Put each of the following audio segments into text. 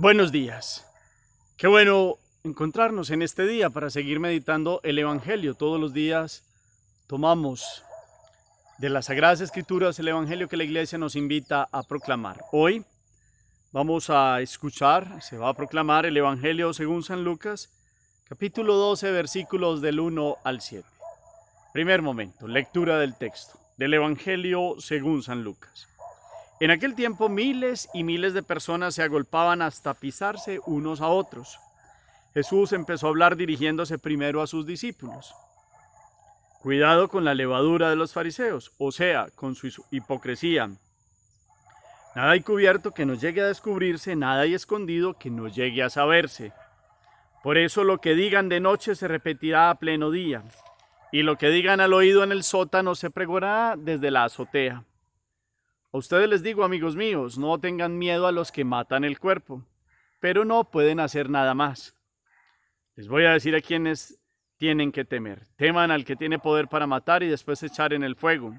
Buenos días. Qué bueno encontrarnos en este día para seguir meditando el Evangelio. Todos los días tomamos de las Sagradas Escrituras el Evangelio que la Iglesia nos invita a proclamar. Hoy vamos a escuchar, se va a proclamar el Evangelio según San Lucas, capítulo 12, versículos del 1 al 7. Primer momento, lectura del texto del Evangelio según San Lucas. En aquel tiempo miles y miles de personas se agolpaban hasta pisarse unos a otros. Jesús empezó a hablar dirigiéndose primero a sus discípulos. Cuidado con la levadura de los fariseos, o sea, con su hipocresía. Nada hay cubierto que no llegue a descubrirse, nada hay escondido que no llegue a saberse. Por eso lo que digan de noche se repetirá a pleno día, y lo que digan al oído en el sótano se pregonará desde la azotea. A ustedes les digo, amigos míos, no tengan miedo a los que matan el cuerpo, pero no pueden hacer nada más. Les voy a decir a quienes tienen que temer. Teman al que tiene poder para matar y después echar en el fuego.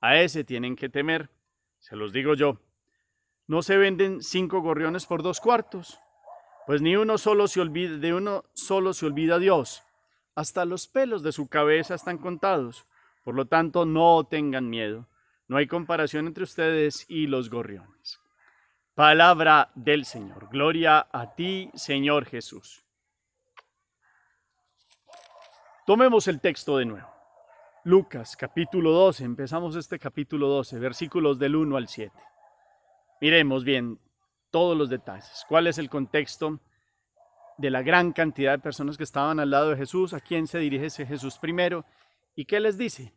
A ese tienen que temer. Se los digo yo. ¿No se venden 5 gorriones por 2 cuartos? Pues ni uno solo se olvida, de uno solo se olvida Dios. Hasta los pelos de su cabeza están contados. Por lo tanto, no tengan miedo. No hay comparación entre ustedes y los gorriones. Palabra del Señor. Gloria a ti, Señor Jesús. Tomemos el texto de nuevo. Lucas, capítulo 12. Empezamos este capítulo 12, versículos del 1 al 7. Miremos bien todos los detalles. ¿Cuál es el contexto de la gran cantidad de personas que estaban al lado de Jesús? ¿A quién se dirige Jesús primero? ¿Y qué les dice?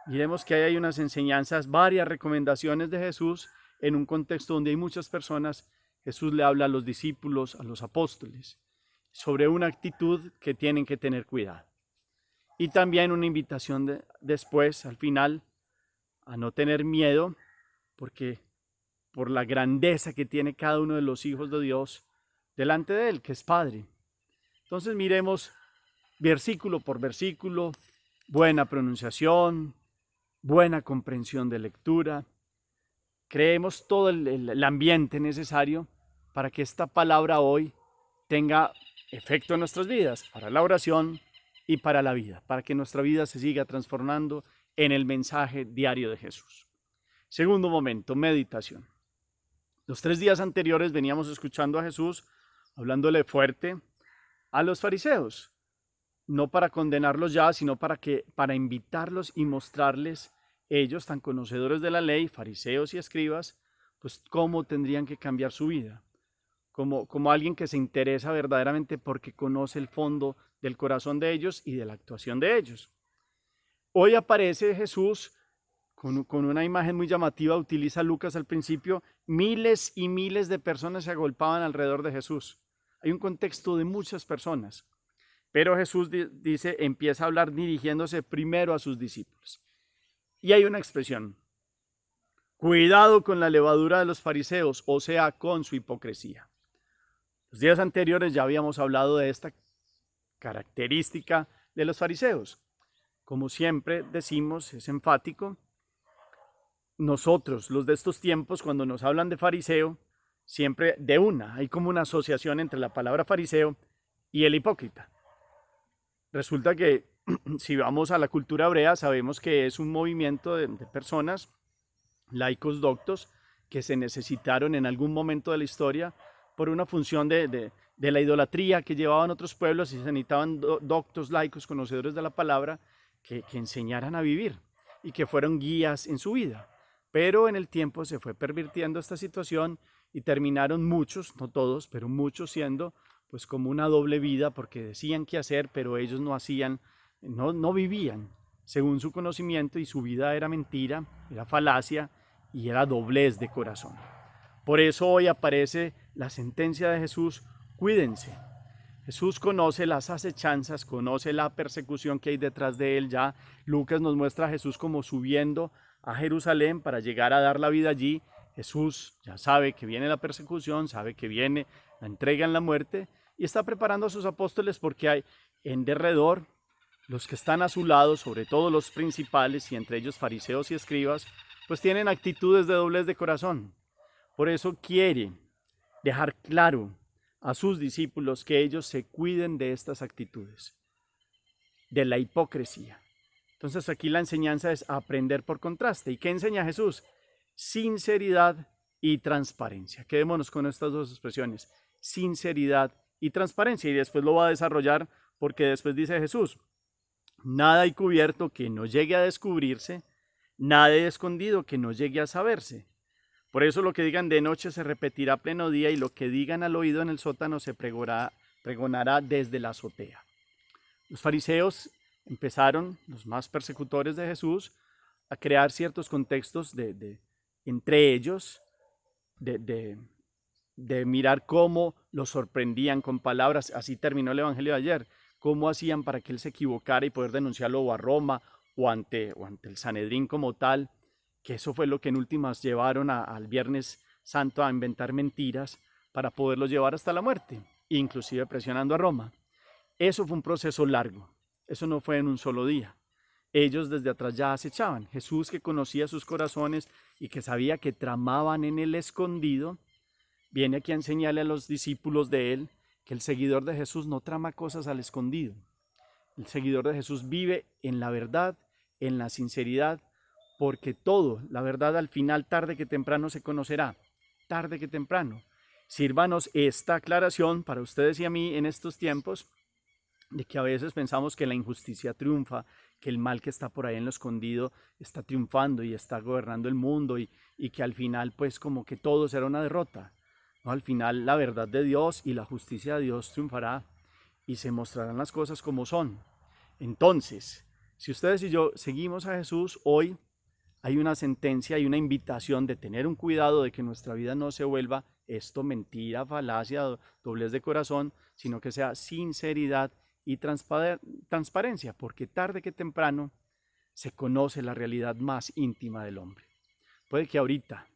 Miremos que ahí hay unas enseñanzas, varias recomendaciones de Jesús en un contexto donde hay muchas personas. Jesús le habla a los discípulos, a los apóstoles, sobre una actitud que tienen que tener cuidado. Y también una invitación después, al final, a no tener miedo, porque por la grandeza que tiene cada uno de los hijos de Dios delante de Él, que es Padre. Entonces miremos versículo por versículo, buena pronunciación, buena comprensión de lectura. Creemos todo el ambiente necesario para que esta palabra hoy tenga efecto en nuestras vidas, para la oración y para la vida, para que nuestra vida se siga transformando en el mensaje diario de Jesús. Segundo momento, meditación. Los 3 días anteriores veníamos escuchando a Jesús hablándole fuerte a los fariseos, no para condenarlos ya, sino para invitarlos y mostrarles ellos, tan conocedores de la ley, fariseos y escribas, pues cómo tendrían que cambiar su vida, como alguien que se interesa verdaderamente porque conoce el fondo del corazón de ellos y de la actuación de ellos. Hoy aparece Jesús con una imagen muy llamativa, utiliza Lucas al principio, miles y miles de personas se agolpaban alrededor de Jesús. Hay un contexto de muchas personas, pero Jesús dice, empieza a hablar dirigiéndose primero a sus discípulos. Y hay una expresión, cuidado con la levadura de los fariseos, o sea, con su hipocresía. Los días anteriores ya habíamos hablado de esta característica de los fariseos. Como siempre decimos, es enfático. Nosotros, los de estos tiempos, cuando nos hablan de fariseo, siempre hay como una asociación entre la palabra fariseo y el hipócrita. Resulta que si vamos a la cultura hebrea, sabemos que es un movimiento de personas, laicos doctos, que se necesitaron en algún momento de la historia por una función de la idolatría que llevaban otros pueblos y se necesitaban doctos, laicos, conocedores de la palabra, que enseñaran a vivir y que fueron guías en su vida. Pero en el tiempo se fue pervirtiendo esta situación y terminaron muchos, no todos, pero muchos siendo pues como una doble vida, porque decían qué hacer, pero ellos no hacían, no vivían según su conocimiento y su vida era mentira, era falacia y era doblez de corazón. Por eso hoy aparece la sentencia de Jesús, cuídense. Jesús conoce las acechanzas, conoce la persecución que hay detrás de él ya. Lucas nos muestra a Jesús como subiendo a Jerusalén para llegar a dar la vida allí. Jesús ya sabe que viene la persecución, sabe que viene la entrega en la muerte y está preparando a sus apóstoles porque hay en derredor los que están a su lado, sobre todo los principales y entre ellos fariseos y escribas, pues tienen actitudes de doblez de corazón. Por eso quiere dejar claro a sus discípulos que ellos se cuiden de estas actitudes, de la hipocresía. Entonces aquí la enseñanza es aprender por contraste. ¿Y qué enseña Jesús? Sinceridad y transparencia. Quedémonos con estas dos expresiones, sinceridad y transparencia. Y después lo va a desarrollar porque después dice Jesús, nada hay cubierto que no llegue a descubrirse, nada hay escondido que no llegue a saberse. Por eso lo que digan de noche se repetirá a pleno día y lo que digan al oído en el sótano se pregonará desde la azotea. Los fariseos empezaron, los más persecutores de Jesús, a crear ciertos contextos entre ellos, de mirar cómo los sorprendían con palabras. Así terminó el evangelio de ayer. Cómo hacían para que él se equivocara y poder denunciarlo o a Roma o ante el Sanedrín como tal, que eso fue lo que en últimas llevaron al Viernes Santo a inventar mentiras para poderlos llevar hasta la muerte, inclusive presionando a Roma. Eso fue un proceso largo, eso no fue en un solo día. Ellos desde atrás ya acechaban. Jesús, que conocía sus corazones y que sabía que tramaban en el escondido, viene aquí a enseñarle a los discípulos de él que el seguidor de Jesús no trama cosas al escondido. El seguidor de Jesús vive en la verdad, en la sinceridad, porque todo, la verdad al final, tarde que temprano se conocerá, tarde que temprano. Sírvanos esta aclaración para ustedes y a mí en estos tiempos, de que a veces pensamos que la injusticia triunfa, que el mal que está por ahí en lo escondido está triunfando y está gobernando el mundo y que al final pues como que todo será una derrota. No, al final la verdad de Dios y la justicia de Dios triunfará y se mostrarán las cosas como son. Entonces, si ustedes y yo seguimos a Jesús, hoy hay una sentencia y una invitación de tener un cuidado de que nuestra vida no se vuelva esto mentira, falacia, doblez de corazón, sino que sea sinceridad y transparencia, porque tarde que temprano se conoce la realidad más íntima del hombre. Puede que ahorita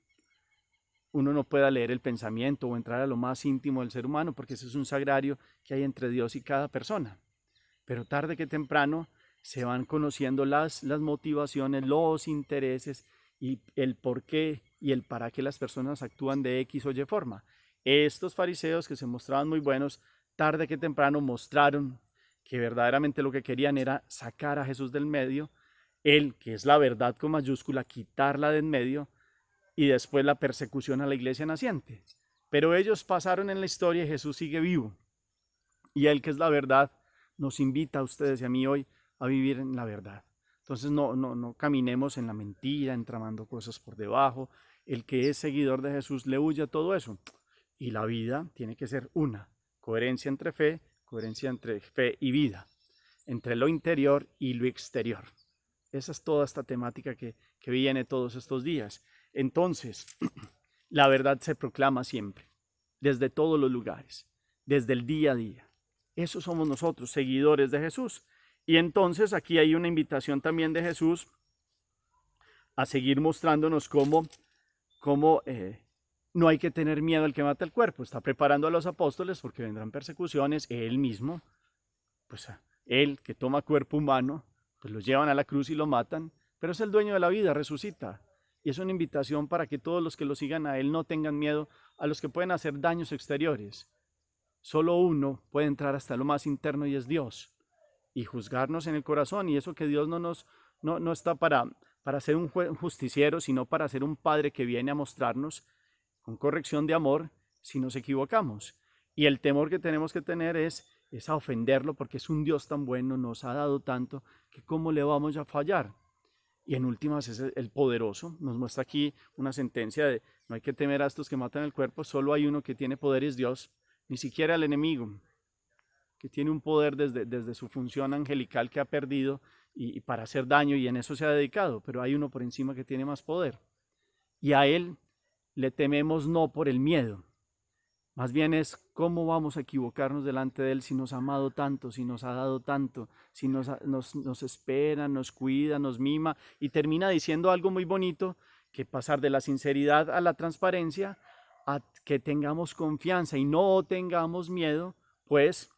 uno no pueda leer el pensamiento o entrar a lo más íntimo del ser humano, porque ese es un sagrario que hay entre Dios y cada persona. Pero tarde que temprano se van conociendo las motivaciones, los intereses y el por qué y el para qué las personas actúan de X o Y forma. Estos fariseos que se mostraban muy buenos, tarde que temprano mostraron que verdaderamente lo que querían era sacar a Jesús del medio, él, que es la verdad con mayúscula, quitarla de en medio, y después la persecución a la iglesia naciente. Pero ellos pasaron en la historia y Jesús sigue vivo. Y él, que es la verdad, nos invita a ustedes y a mí hoy a vivir en la verdad. Entonces no caminemos en la mentira, entramando cosas por debajo. El que es seguidor de Jesús le huye a todo eso. Y la vida tiene que ser una. Coherencia entre fe y vida. Entre lo interior y lo exterior. Esa es toda esta temática que viene todos estos días. Entonces, la verdad se proclama siempre, desde todos los lugares, desde el día a día. Eso somos nosotros, seguidores de Jesús. Y entonces aquí hay una invitación también de Jesús a seguir mostrándonos cómo no hay que tener miedo al que mata el cuerpo. Está preparando a los apóstoles porque vendrán persecuciones. Él mismo, pues él que toma cuerpo humano, pues lo llevan a la cruz y lo matan. Pero es el dueño de la vida, resucita. Y es una invitación para que todos los que lo sigan a él no tengan miedo a los que pueden hacer daños exteriores. Solo uno puede entrar hasta lo más interno y es Dios. Y juzgarnos en el corazón. Y eso que Dios no está para ser un justiciero, sino para ser un padre que viene a mostrarnos con corrección de amor si nos equivocamos. Y el temor que tenemos que tener es a ofenderlo, porque es un Dios tan bueno, nos ha dado tanto, que cómo le vamos a fallar. Y en últimas es el poderoso. Nos muestra aquí una sentencia de no hay que temer a estos que matan el cuerpo, solo hay uno que tiene poder, es Dios. Ni siquiera el enemigo, que tiene un poder desde su función angelical que ha perdido y para hacer daño, y en eso se ha dedicado, pero hay uno por encima que tiene más poder. Y a él le tememos no por el miedo, más bien es cómo vamos a equivocarnos delante de él si nos ha amado tanto, si nos ha dado tanto, si nos espera, nos cuida, nos mima, y termina diciendo algo muy bonito, que pasar de la sinceridad a la transparencia, a que tengamos confianza y no tengamos miedo, pues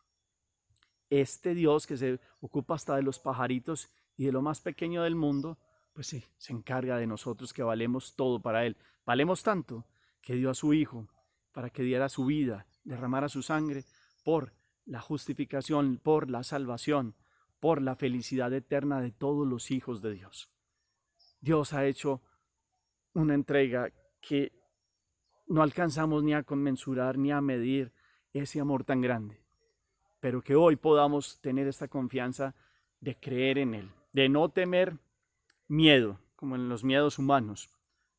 este Dios que se ocupa hasta de los pajaritos y de lo más pequeño del mundo, pues sí, se encarga de nosotros que valemos todo para él. Valemos tanto que dio a su Hijo, para que diera su vida, derramara su sangre por la justificación, por la salvación, por la felicidad eterna de todos los hijos de Dios. Dios ha hecho una entrega que no alcanzamos ni a conmensurar ni a medir ese amor tan grande, pero que hoy podamos tener esta confianza de creer en Él, de no temer miedo, como en los miedos humanos.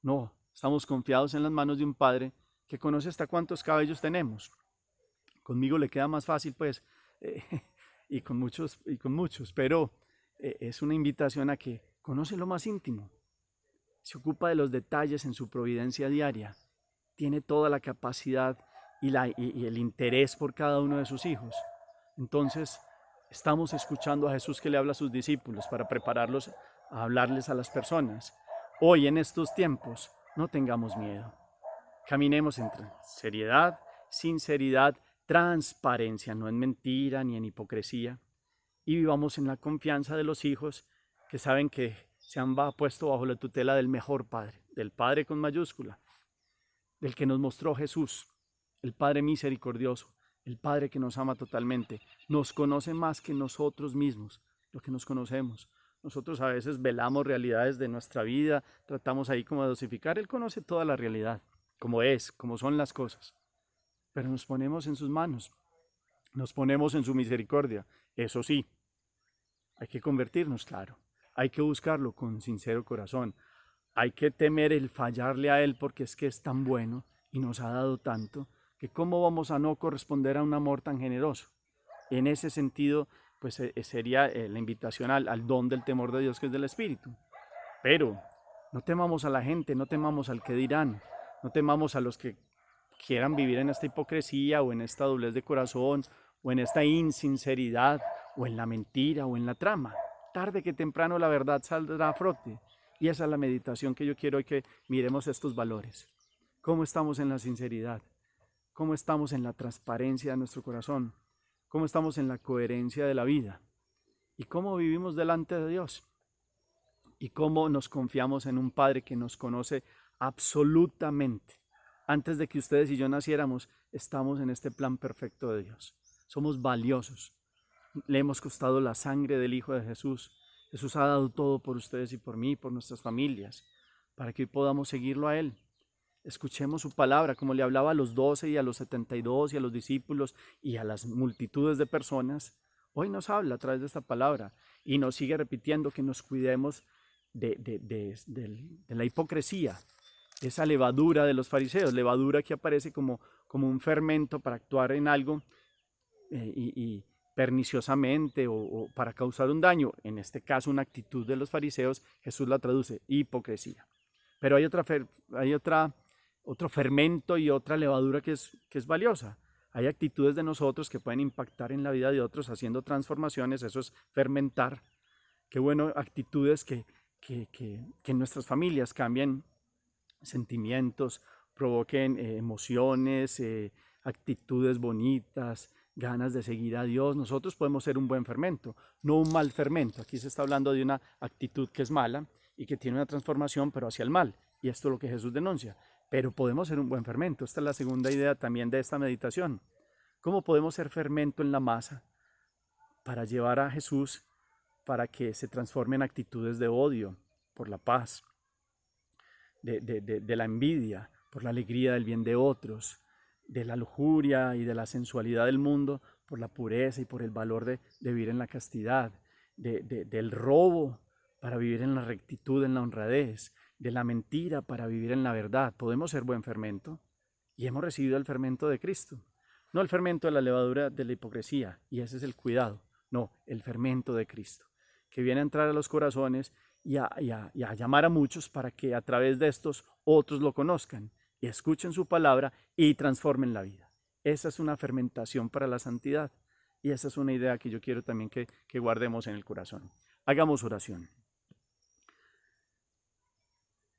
No, estamos confiados en las manos de un Padre que conoce hasta cuántos cabellos tenemos. Conmigo le queda más fácil, pues, y con muchos, pero es una invitación a que conoce lo más íntimo, se ocupa de los detalles en su providencia diaria, tiene toda la capacidad y el interés por cada uno de sus hijos. Entonces, estamos escuchando a Jesús que le habla a sus discípulos para prepararlos a hablarles a las personas. Hoy, en estos tiempos, no tengamos miedo. Caminemos en seriedad, sinceridad, transparencia, no en mentira ni en hipocresía. Y vivamos en la confianza de los hijos que saben que se han puesto bajo la tutela del mejor Padre, del Padre con mayúscula, del que nos mostró Jesús, el Padre misericordioso, el Padre que nos ama totalmente, nos conoce más que nosotros mismos, lo que nos conocemos. Nosotros a veces velamos realidades de nuestra vida, tratamos ahí como de dosificar. Él conoce toda la realidad, como es, como son las cosas. Pero nos ponemos en sus manos, nos ponemos en su misericordia. Eso sí, hay que convertirnos, claro. Hay que buscarlo con sincero corazón. Hay que temer el fallarle a Él porque es que es tan bueno y nos ha dado tanto que cómo vamos a no corresponder a un amor tan generoso. En ese sentido, pues sería la invitación al don del temor de Dios que es del Espíritu. Pero no temamos a la gente, no temamos al que dirán, no temamos a los que quieran vivir en esta hipocresía o en esta doblez de corazón o en esta insinceridad o en la mentira o en la trama. Tarde que temprano la verdad saldrá a frote. Y esa es la meditación que yo quiero hoy, que miremos estos valores. ¿Cómo estamos en la sinceridad? ¿Cómo estamos en la transparencia de nuestro corazón? ¿Cómo estamos en la coherencia de la vida? ¿Y cómo vivimos delante de Dios? ¿Y cómo nos confiamos en un Padre que nos conoce absolutamente? Antes de que ustedes y yo naciéramos, estamos en este plan perfecto de Dios. Somos valiosos. Le hemos costado la sangre del Hijo de Jesús. Jesús ha dado todo por ustedes y por mí, por nuestras familias, para que hoy podamos seguirlo a Él. Escuchemos su palabra, como le hablaba a los 12 y a los 72 y a los discípulos y a las multitudes de personas. Hoy nos habla a través de esta palabra y nos sigue repitiendo que nos cuidemos de la hipocresía, de esa levadura de los fariseos, levadura que aparece como un fermento para actuar en algo y perniciosamente o para causar un daño. En este caso, una actitud de los fariseos, Jesús la traduce hipocresía. Pero hay otro fermento y otra levadura que es valiosa. Hay actitudes de nosotros que pueden impactar en la vida de otros haciendo transformaciones, eso es fermentar. Qué bueno, actitudes que en nuestras familias cambien sentimientos, provoquen emociones, actitudes bonitas, ganas de seguir a Dios. Nosotros podemos ser un buen fermento, no un mal fermento. Aquí se está hablando de una actitud que es mala y que tiene una transformación, pero hacia el mal. Y esto es lo que Jesús denuncia. Pero podemos ser un buen fermento. Esta es la segunda idea también de esta meditación. ¿Cómo podemos ser fermento en la masa para llevar a Jesús para que se transforme en actitudes de odio por la paz, de la envidia, por la alegría del bien de otros, de la lujuria y de la sensualidad del mundo, por la pureza y por el valor de vivir en la castidad, del robo para vivir en la rectitud, en la honradez, de la mentira para vivir en la verdad? Podemos ser buen fermento y hemos recibido el fermento de Cristo, no el fermento de la levadura de la hipocresía, y ese es el cuidado, no, el fermento de Cristo, que viene a entrar a los corazones y a llamar a muchos para que a través de estos otros lo conozcan y escuchen su palabra y transformen la vida. Esa es una fermentación para la santidad y esa es una idea que yo quiero también que guardemos en el corazón. Hagamos oración.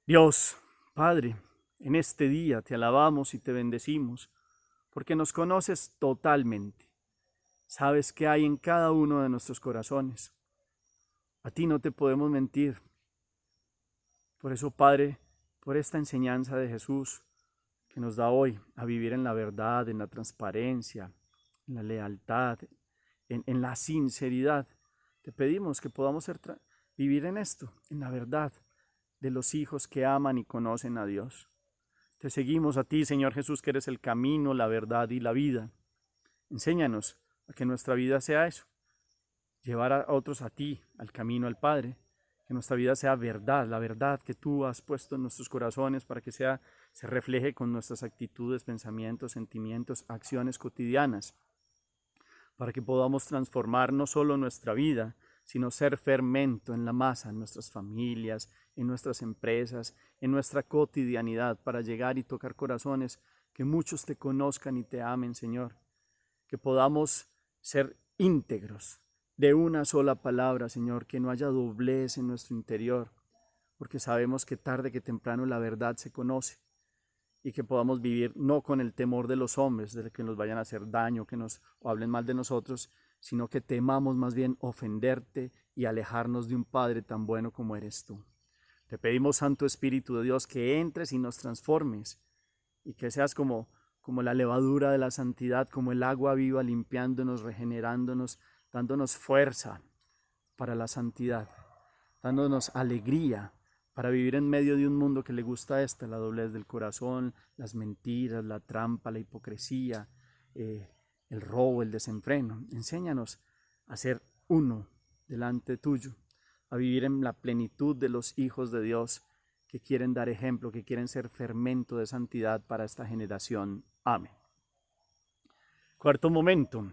Dios, Padre, en este día te alabamos y te bendecimos porque nos conoces totalmente. Sabes qué hay en cada uno de nuestros corazones. A ti no te podemos mentir. Por eso, Padre, por esta enseñanza de Jesús, que nos da hoy a vivir en la verdad, en la transparencia, en la lealtad, en la sinceridad. Te pedimos que podamos vivir en esto, en la verdad de los hijos que aman y conocen a Dios. Te seguimos a ti, Señor Jesús, que eres el camino, la verdad y la vida. Enséñanos a que nuestra vida sea eso, llevar a otros a ti, al camino al Padre, que nuestra vida sea verdad, la verdad que tú has puesto en nuestros corazones para que se refleje con nuestras actitudes, pensamientos, sentimientos, acciones cotidianas, para que podamos transformar no solo nuestra vida, sino ser fermento en la masa, en nuestras familias, en nuestras empresas, en nuestra cotidianidad, para llegar y tocar corazones, que muchos te conozcan y te amen, Señor. Que podamos ser íntegros de una sola palabra, Señor, que no haya doblez en nuestro interior, porque sabemos que tarde que temprano la verdad se conoce, y que podamos vivir no con el temor de los hombres, de que nos vayan a hacer daño, o hablen mal de nosotros, sino que temamos más bien ofenderte y alejarnos de un Padre tan bueno como eres tú. Te pedimos, Santo Espíritu de Dios, que entres y nos transformes, y que seas como la levadura de la santidad, como el agua viva, limpiándonos, regenerándonos, dándonos fuerza para la santidad, dándonos alegría para vivir en medio de un mundo que le gusta la doblez del corazón, las mentiras, la trampa, la hipocresía, el robo, el desenfreno. Enséñanos a ser uno delante tuyo, a vivir en la plenitud de los hijos de Dios que quieren dar ejemplo, que quieren ser fermento de santidad para esta generación. Amén. Cuarto momento,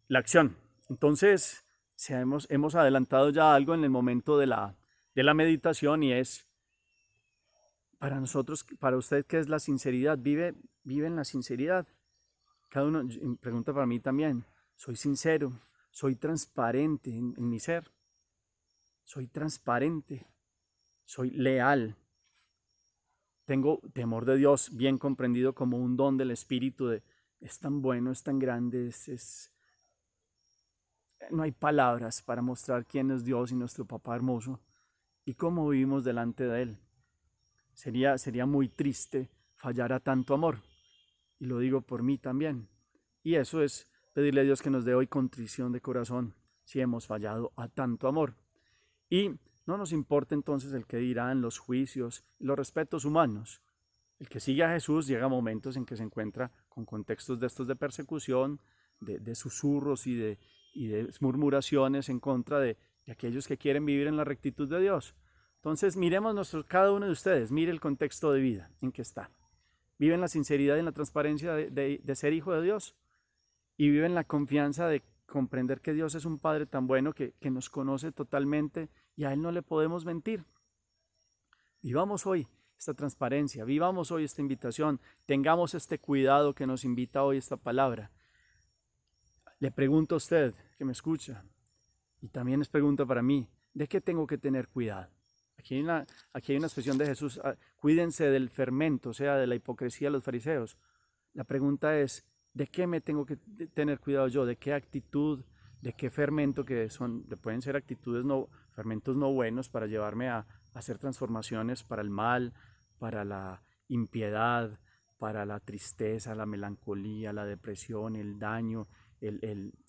la acción. Entonces, hemos adelantado ya algo en el momento de la meditación, y es para nosotros, para usted, ¿qué es la sinceridad? Vive en la sinceridad. Cada uno pregunta para mí también, ¿soy sincero? ¿Soy transparente en mi ser? ¿Soy transparente? ¿Soy leal? Tengo temor de Dios bien comprendido como un don del Espíritu. Es tan bueno, es tan grande, no hay palabras para mostrar quién es Dios y nuestro papá hermoso y cómo vivimos delante de Él. Sería muy triste fallar a tanto amor, y lo digo por mí también. Y eso es pedirle a Dios que nos dé hoy contrición de corazón si hemos fallado a tanto amor. Y no nos importa entonces el que dirán, los juicios, los respetos humanos. El que sigue a Jesús llega a momentos en que se encuentra con contextos de estos de persecución, de susurros y de murmuraciones en contra de aquellos que quieren vivir en la rectitud de Dios. Entonces miremos cada uno de ustedes, mire el contexto de vida en que está. ¿Vive en la sinceridad y en la transparencia de ser hijo de Dios? ¿Y vive en la confianza de comprender que Dios es un Padre tan bueno que nos conoce totalmente y a Él no le podemos mentir? Vivamos hoy esta transparencia, vivamos hoy esta invitación, tengamos este cuidado que nos invita hoy esta palabra. Le pregunto a usted que me escucha, y también es pregunta para mí, ¿de qué tengo que tener cuidado? Aquí hay una expresión de Jesús, cuídense del fermento, o sea, de la hipocresía de los fariseos. La pregunta es, ¿de qué me tengo que tener cuidado yo? ¿De qué actitud? ¿De qué fermento? Pueden ser fermentos no buenos para llevarme a hacer transformaciones para el mal, para la impiedad, para la tristeza, la melancolía, la depresión, el daño,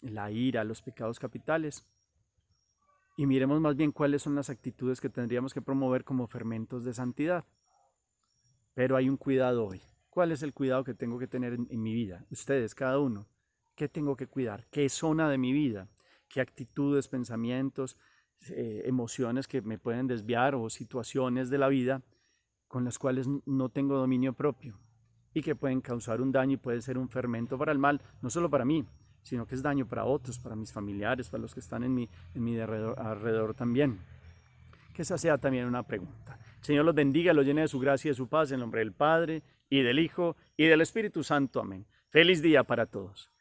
la ira, los pecados capitales. Y miremos más bien cuáles son las actitudes que tendríamos que promover como fermentos de santidad. Pero hay un cuidado hoy. ¿Cuál es el cuidado que tengo que tener en mi vida? Ustedes, cada uno. ¿Qué tengo que cuidar? ¿Qué zona de mi vida? ¿Qué actitudes, pensamientos, emociones que me pueden desviar, o situaciones de la vida con las cuales no tengo dominio propio y que pueden causar un daño y puede ser un fermento para el mal, no solo para mí, sino que es daño para otros, para mis familiares, para los que están en mi alrededor también? Que esa sea también una pregunta. El Señor los bendiga, los llene de su gracia y de su paz, en nombre del Padre, y del Hijo, y del Espíritu Santo. Amén. Feliz día para todos.